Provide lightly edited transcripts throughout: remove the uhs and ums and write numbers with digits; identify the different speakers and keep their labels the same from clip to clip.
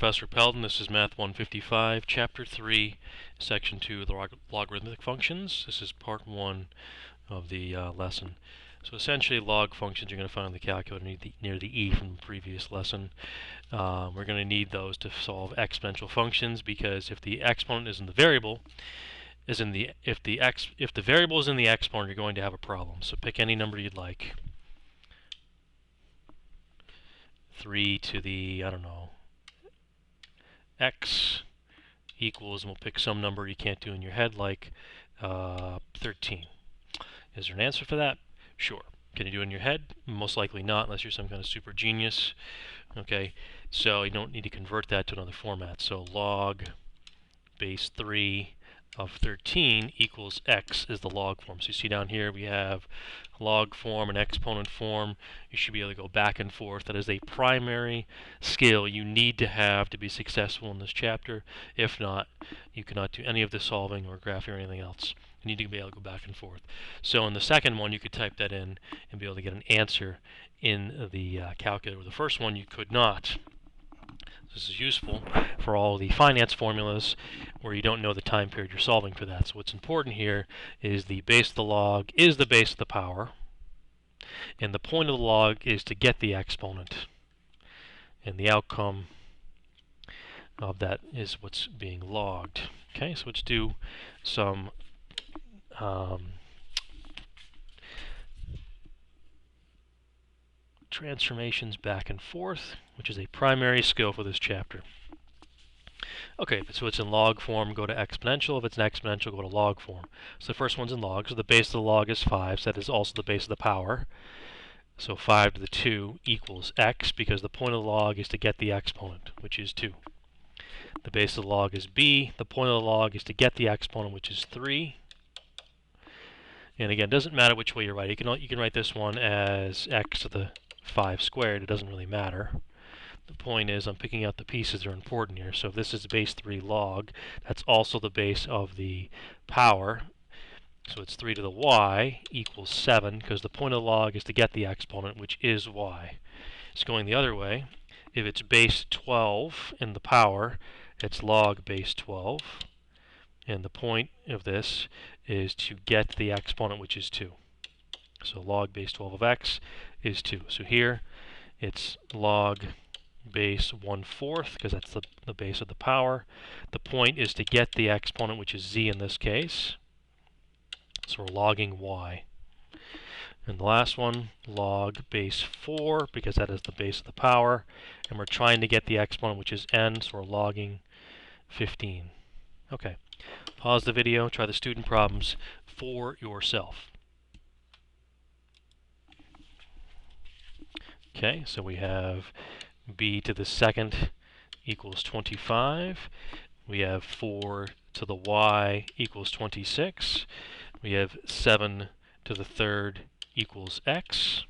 Speaker 1: Professor Peldon. This is Math 155, Chapter 3, Section 2, the Logarithmic Functions. This is Part 1 of the lesson. So essentially, log functions you're going to find on the calculator near the e from the previous lesson. We're going to need those to solve exponential functions, because if the exponent is in the variable, if the variable is in the exponent, you're going to have a problem. So pick any number you'd like. 3 to the, I don't know, x equals, and we'll pick some number you can't do in your head, like 13. Is there an answer for that? Sure. Can you do it in your head? Most likely not, unless you're some kind of super genius. Okay, so you don't need to convert that to another format. So log base 3 of 13 equals x is the log form. So you see down here we have log form and exponent form. You should be able to go back and forth. That is a primary skill you need to have to be successful in this chapter. If not, you cannot do any of the solving or graphing or anything else. You need to be able to go back and forth. So in the second one, you could type that in and be able to get an answer in the calculator. The first one you could not. This is useful for all the finance formulas where you don't know the time period you're solving for that. So what's important here is the base of the log is the base of the power, and the point of the log is to get the exponent, and the outcome of that is what's being logged. Okay, so let's do some transformations back and forth, which is a primary skill for this chapter. Okay, so it's in log form, go to exponential. If it's an exponential, go to log form. So the first one's in log, so the base of the log is 5, so that is also the base of the power. So 5 to the 2 equals x, because the point of the log is to get the exponent, which is 2. The base of the log is b, the point of the log is to get the exponent, which is 3. And again, it doesn't matter which way you write it. You can write this one as x to the 5 squared. It doesn't really matter. The point is I'm picking out the pieces that are important here. So if this is base 3 log, that's also the base of the power. So it's 3 to the y equals 7, because the point of the log is to get the exponent, which is y. It's going the other way. If it's base 12 in the power, it's log base 12. And the point of this is to get the exponent, which is 2. So log base 12 of x is 2. So here it's log base 1/4, because that's the base of the power. The point is to get the exponent, which is z in this case. So we're logging y. And the last one, log base 4, because that is the base of the power. And we're trying to get the exponent, which is n, so we're logging 15. Okay. Pause the video, try the student problems for yourself. Okay, so we have b to the second equals 25. We have 4 to the y equals 26. We have 7 to the third equals x.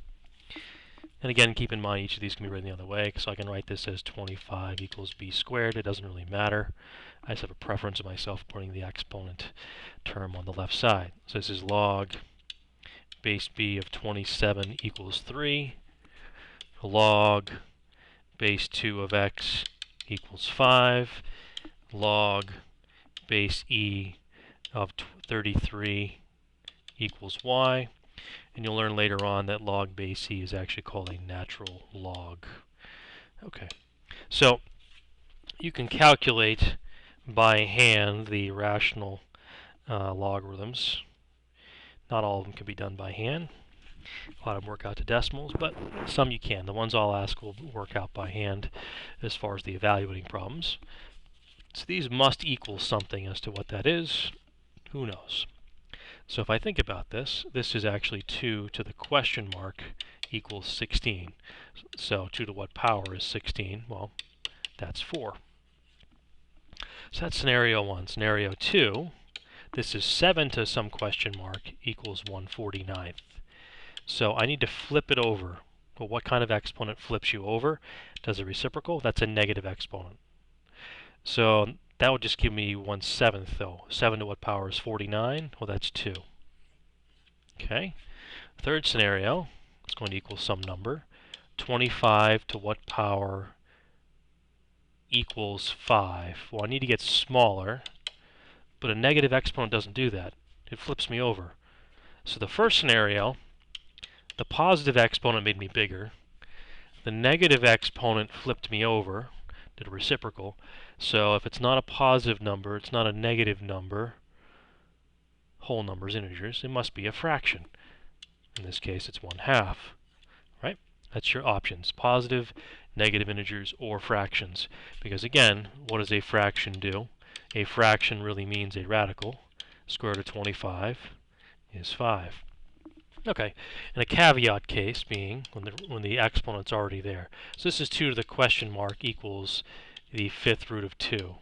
Speaker 1: And again, keep in mind each of these can be written the other way, so I can write this as 25 equals b squared. It doesn't really matter. I just have a preference of myself putting the exponent term on the left side. So this is log base b of 27 equals 3. Log base 2 of x equals 5. Log base e of 33 equals y. And you'll learn later on that log base e is actually called a natural log. Okay, so you can calculate by hand the rational logarithms. Not all of them can be done by hand. A lot of them work out to decimals, but some you can. The ones I'll ask will work out by hand as far as the evaluating problems. So these must equal something. As to what that is, who knows? So if I think about this, this is actually 2 to the question mark equals 16. So 2 to what power is 16? Well, that's 4. So that's scenario 1. Scenario 2, this is 7 to some question mark equals 1/49. So I need to flip it over. Well, what kind of exponent flips you over? Does a reciprocal? That's a negative exponent. So that would just give me 1/7 though. 7 to what power is 49? Well, that's 2. Okay. Third scenario, it's going to equal some number. 25 to what power equals 5. Well, I need to get smaller, but a negative exponent doesn't do that. It flips me over. So the first scenario, the positive exponent made me bigger. The negative exponent flipped me over, did a reciprocal. So if it's not a positive number, it's not a negative number, whole numbers, integers, it must be a fraction. In this case, it's 1/2, right? That's your options, positive, negative integers, or fractions. Because again, what does a fraction do? A fraction really means a radical. Square root of 25 is 5. Okay, and a caveat case being when the exponent's already there. So this is 2 to the question mark equals the 5th root of 2.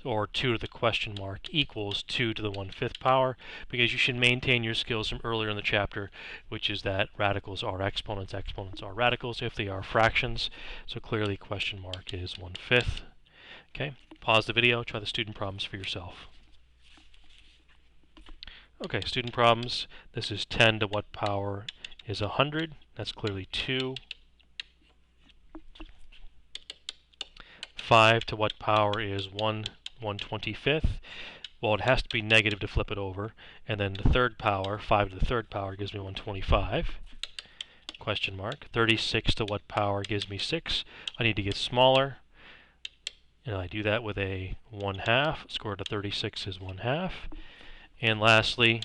Speaker 1: Or 2 to the question mark equals 2 to the 1/5 power, because you should maintain your skills from earlier in the chapter, which is that radicals are exponents, exponents are radicals if they are fractions. So clearly question mark is 1/5. Okay, pause the video, try the student problems for yourself. Okay, student problems. This is 10 to what power is 100? That's clearly 2. 5 to what power is 1/125th? Well, it has to be negative to flip it over. And then the third power, 5 to the third power, gives me 125. Question mark. 36 to what power gives me 6? I need to get smaller. And I do that with a 1/2. Square root of 36 is 1/2. And lastly,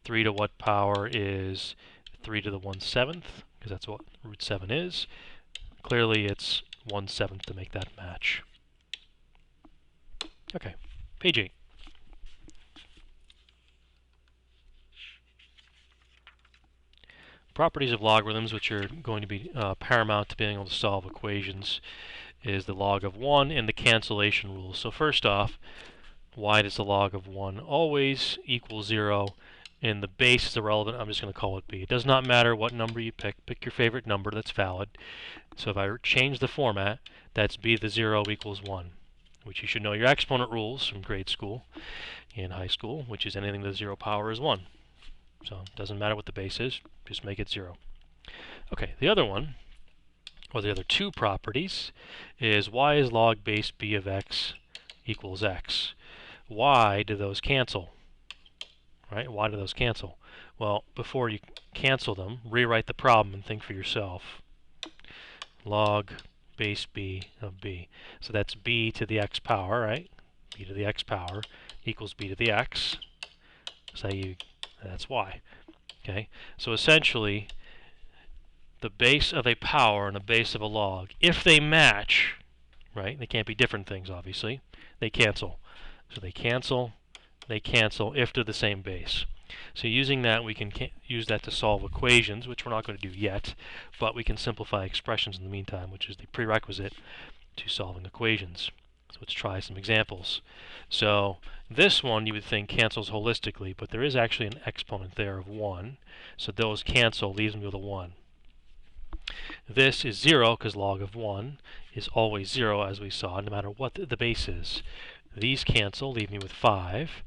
Speaker 1: 3 to what power is 3 to the 1/7th? Because that's what root 7 is. Clearly it's 1/7 to make that match. Okay, page 8. Properties of logarithms, which are going to be paramount to being able to solve equations, is the log of 1 and the cancellation rule. So first off, why does the log of 1 always equal 0? And the base is irrelevant. I'm just going to call it b. It does not matter what number you pick. Pick your favorite number that's valid. So if I change the format, that's b to the 0 equals 1, which you should know your exponent rules from grade school and high school, which is anything to the 0 power is 1. So it doesn't matter what the base is, just make it 0. Okay, the other one, or the other two properties, is why is log base b of x equals x? Why do those cancel? Right? Why do those cancel? Well, before you cancel them, rewrite the problem and think for yourself. Log base b of b. So that's b to the x power, right? B to the x power equals b to the x. So that's y. Okay? So essentially, the base of a power and the base of a log, if they match, right? They can't be different things, obviously. They cancel. So they cancel if they're the same base. So using that, we can use that to solve equations, which we're not going to do yet, but we can simplify expressions in the meantime, which is the prerequisite to solving equations. So let's try some examples. So this one you would think cancels holistically, but there is actually an exponent there of 1. So those cancel, leaves me with a 1. This is 0 because log of 1 is always 0, as we saw, no matter what the base is. These cancel, leave me with 5.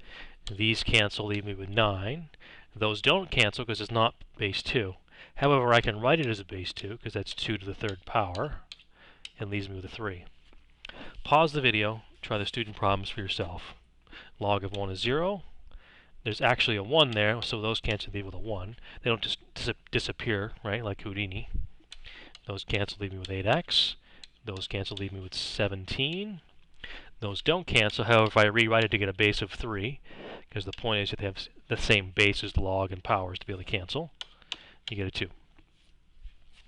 Speaker 1: These cancel, leave me with 9. Those don't cancel because it's not base 2. However, I can write it as a base 2 because that's 2 to the third power and leaves me with a 3. Pause the video, try the student problems for yourself. Log of 1 is 0. There's actually a 1 there, so those cancel, leave with a 1. They don't just disappear, right, like Houdini. Those cancel, leave me with 8x. Those cancel, leave me with 17. Those don't cancel. However, if I rewrite it to get a base of 3, because the point is that they have the same base as log and powers to be able to cancel, you get a 2.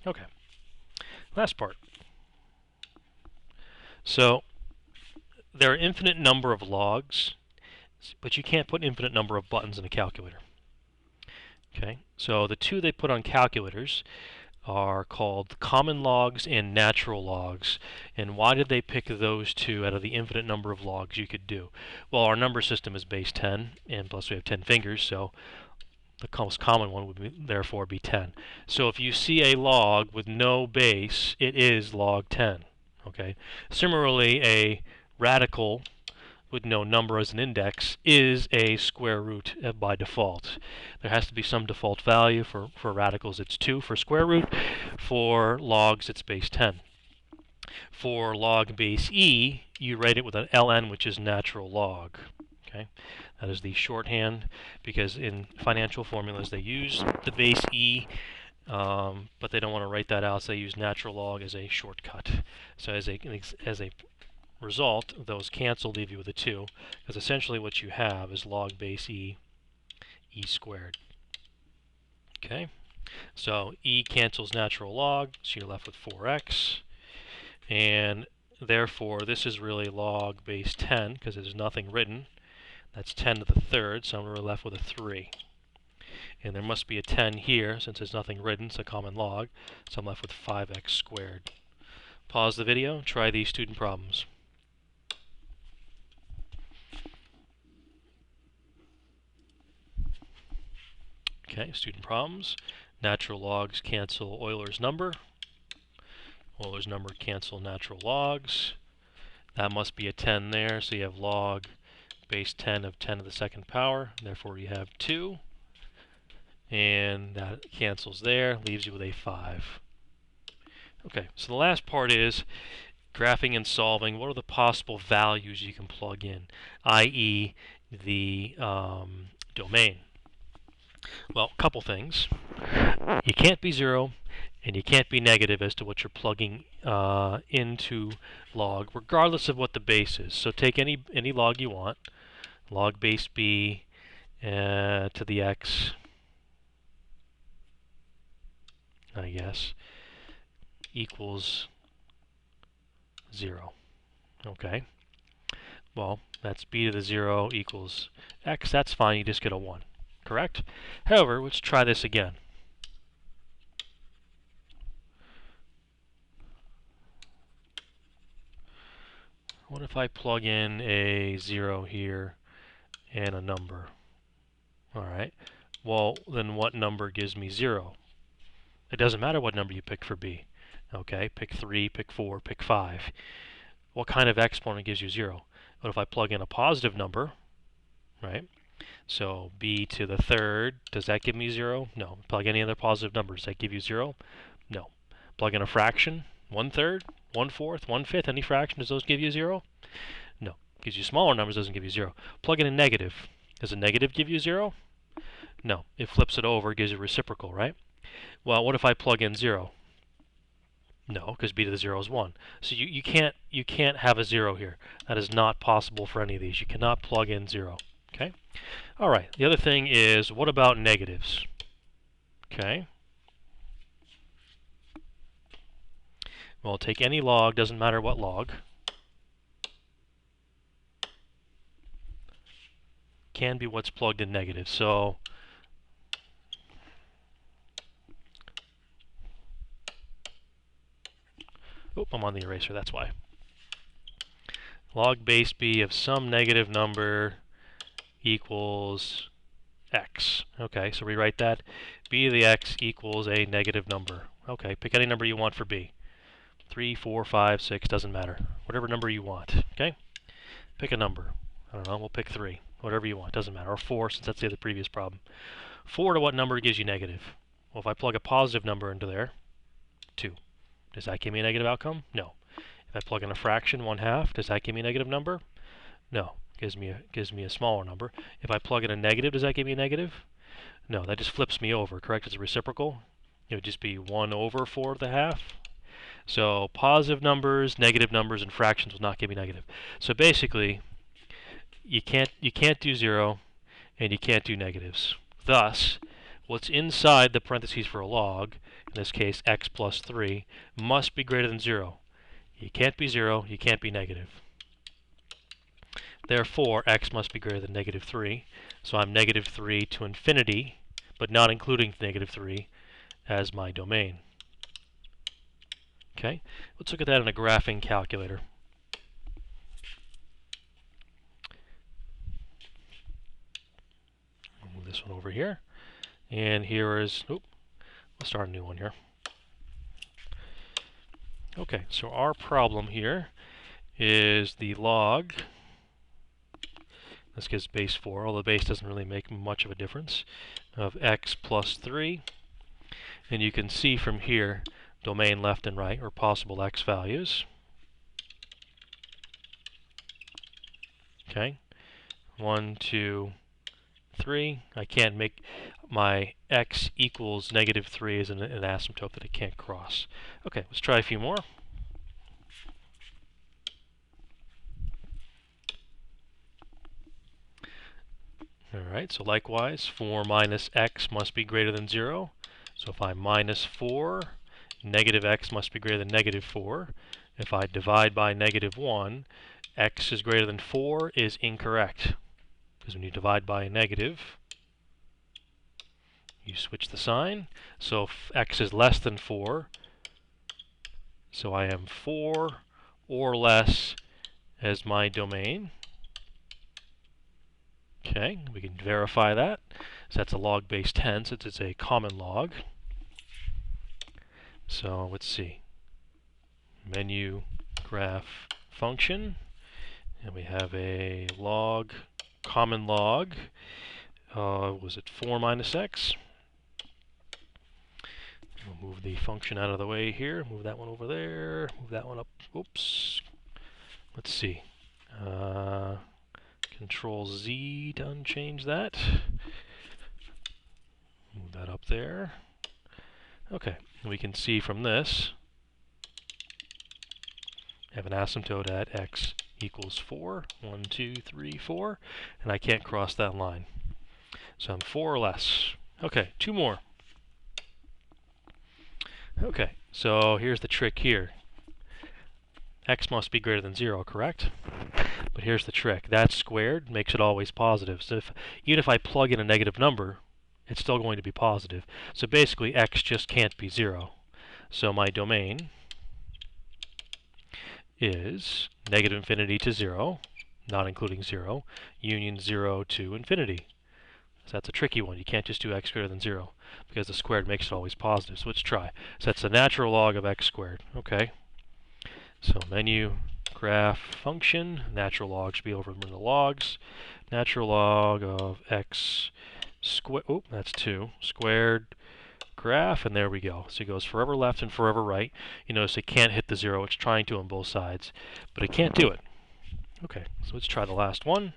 Speaker 1: Okay. Last part. So there are infinite number of logs, but you can't put infinite number of buttons in a calculator. Okay. So the two they put on calculators are called common logs and natural logs. And why did they pick those two out of the infinite number of logs you could do? Well, our number system is base 10, and plus we have 10 fingers, so the most common one would therefore be 10. So if you see a log with no base, it is log 10. Okay. Similarly, a radical with no number as an index is a square root by default. There has to be some default value. For radicals it's 2 for square root. For logs it's base 10. For log base e, you write it with an ln, which is natural log. Okay, that is the shorthand, because in financial formulas they use the base e, but they don't want to write that out, so they use natural log as a shortcut. So as a result, those cancel, leave you with a 2, because essentially what you have is log base e squared. Okay, so e cancels natural log, so you're left with 4x, and therefore this is really log base 10, because there's nothing written. That's 10 to the third, so I'm really left with a 3. And there must be a 10 here, since there's nothing written, it's a common log, so I'm left with 5x squared. Pause the video, try these student problems. Okay, student problems. Natural logs cancel Euler's number. Euler's number cancel natural logs. That must be a 10 there, so you have log base 10 of 10 to the second power. Therefore you have 2. And that cancels there, leaves you with a 5. Okay, so the last part is graphing and solving. What are the possible values you can plug in, i.e. the domain? Well, a couple things. You can't be 0, and you can't be negative as to what you're plugging into log, regardless of what the base is. So take any log you want, log base b to the x, I guess, equals 0. Okay. Well, that's b to the 0 equals x. That's fine. You just get a 1. Correct? However, let's try this again. What if I plug in a 0 here and a number? Alright. Well, then what number gives me 0? It doesn't matter what number you pick for b. Okay, pick 3, pick 4, pick 5. What kind of exponent gives you 0? What if I plug in a positive number, right? So b to the third, does that give me 0? No. Plug any other positive number, does that give you 0? No. Plug in a fraction, 1/3, 1/4, 1/5, any fraction, does those give you 0? No. Gives you smaller numbers, doesn't give you 0. Plug in a negative. Does a negative give you 0? No. It flips it over, gives you reciprocal, right? Well, what if I plug in 0? No, because b to the 0 is 1. So you can't have a 0 here. That is not possible for any of these. You cannot plug in 0. Okay? All right. The other thing is, what about negatives? Okay. Well, take any log, doesn't matter what log. Can be what's plugged in negative. So I'm on the eraser, that's why. Log base b of some negative number equals x. Okay, so rewrite that. B to the x equals a negative number. Okay, pick any number you want for b. 3, 4, 5, 6, doesn't matter. Whatever number you want. Okay? Pick a number. I don't know, we'll pick 3. Whatever you want, doesn't matter. Or 4, since that's the other previous problem. 4 to what number gives you negative? Well, if I plug a positive number into there, 2. Does that give me a negative outcome? No. If I plug in a fraction, 1/2, does that give me a negative number? No. Gives me a smaller number. If I plug in a negative, does that give me a negative? No, that just flips me over, correct? It's a reciprocal. It would just be 1/4. So positive numbers, negative numbers, and fractions will not give me negative. So basically, you can't do 0, and you can't do negatives. Thus, what's inside the parentheses for a log, in this case x plus 3, must be greater than 0. You can't be 0, you can't be negative. Therefore, x must be greater than negative 3. So I'm negative 3 to infinity, but not including negative 3 as my domain. Okay, let's look at that in a graphing calculator. I'll move this one over here. And here is, let's start a new one here. Okay, so our problem here is the log, this gives base 4, although base doesn't really make much of a difference, of x plus 3. And you can see from here, domain left and right, or possible x values. Okay, 1, 2, 3. I can't make my x equals -3 as an asymptote that it can't cross. Okay, let's try a few more. Alright, so likewise, 4 minus x must be greater than 0. So if I minus 4, negative x must be greater than -4. If I divide by -1, x is greater than 4 is incorrect. Because when you divide by a negative, you switch the sign. So if x is less than 4, so I am 4 or less as my domain. Okay, we can verify that. So that's a log base 10 since it's a common log. So let's see. Menu graph function. And we have a log, common log. Was it 4 minus x? We'll move the function out of the way here. Move that one over there. Move that one up. Oops. Let's see. Control Z to unchange that. Move that up there. Okay, we can see from this, I have an asymptote at x equals 4. 1, 2, 3, 4. And I can't cross that line. So I'm 4 or less. Okay, 2 more. Okay, so here's the trick here. X must be greater than 0, correct? But here's the trick. That squared makes it always positive. So even if I plug in a negative number, it's still going to be positive. So basically, x just can't be 0. So my domain is -infinity to 0, not including 0, union 0 to infinity. So that's a tricky one. You can't just do x greater than 0, because the squared makes it always positive. So let's try. So that's the natural log of x squared. Okay. So menu graph function, natural log should be over in the logs. Natural log of x squared, oh, that's 2, squared graph, and there we go. So it goes forever left and forever right. You notice it can't hit the 0. It's trying to on both sides, but it can't do it. Okay, so let's try the last one.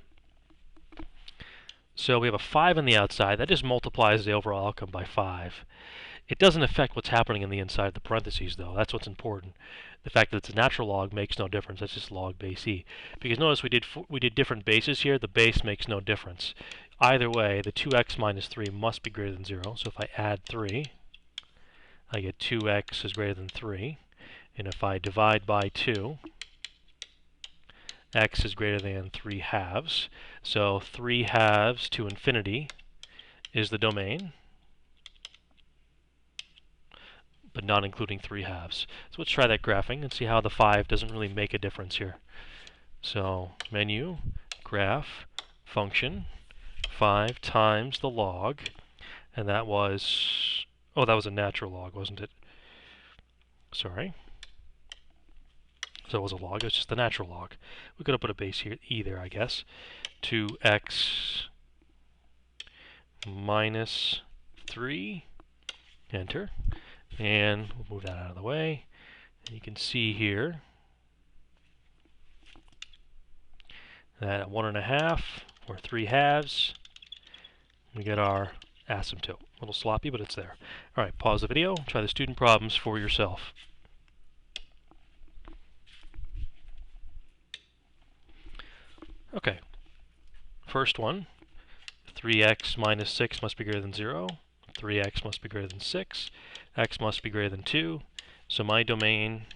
Speaker 1: So we have a 5 on the outside. That just multiplies the overall outcome by 5. It doesn't affect what's happening in the inside of the parentheses, though. That's what's important. The fact that it's a natural log makes no difference. That's just log base e. Because notice we did different bases here. The base makes no difference. Either way, the 2x minus 3 must be greater than 0. So if I add 3, I get 2x is greater than 3. And if I divide by 2, x is greater than 3 halves. So 3 halves to infinity is the domain, but not including 3 halves. So let's try that graphing and see how the 5 doesn't really make a difference here. So menu, graph, function, 5 times the log, and that was, oh, that was a natural log, wasn't it? Sorry. So it was a log, it's just the natural log. We could have put a base here, e there, I guess. 2x minus 3, enter. And we'll move that out of the way. And you can see here that at 1.5 or 3 halves, we get our asymptote. A little sloppy, but it's there. All right, pause the video. Try the student problems for yourself. Okay, first one, 3x minus 6 must be greater than 0. 3x must be greater than 6. X must be greater than 2. So my domain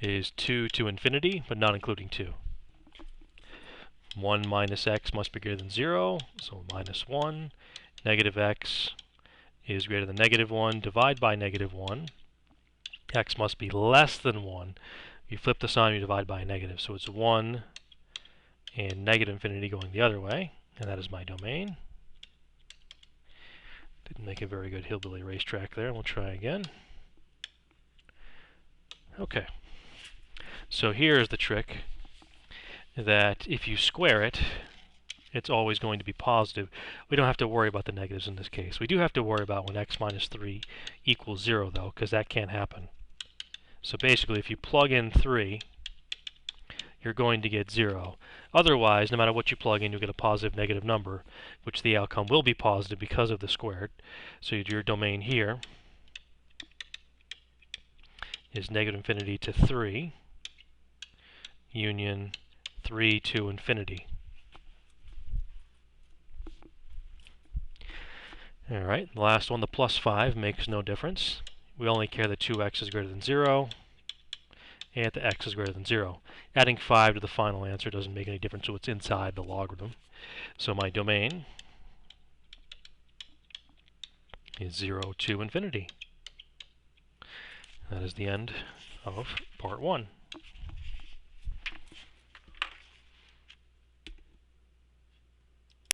Speaker 1: is 2 to infinity, but not including 2. 1 minus x must be greater than 0, so minus 1. Negative x is greater than -1. Divide by -1. X must be less than 1. You flip the sign, you divide by a negative. So it's 1 and negative infinity going the other way, and that is my domain. Didn't make a very good hillbilly racetrack there. We'll try again. Okay. So here's the trick, that if you square it, it's always going to be positive. We don't have to worry about the negatives in this case. We do have to worry about when x minus 3 equals 0, though, because that can't happen. So basically, if you plug in 3, you're going to get 0. Otherwise, no matter what you plug in, you'll get a positive, negative number, which the outcome will be positive because of the squared. So your domain here is negative infinity to 3, union 3 to infinity. Alright, the last one, the plus 5, makes no difference. We only care that 2x is greater than 0, and that x is greater than 0. Adding 5 to the final answer doesn't make any difference to what's inside the logarithm. So my domain is 0 to infinity. That is the end of part 1.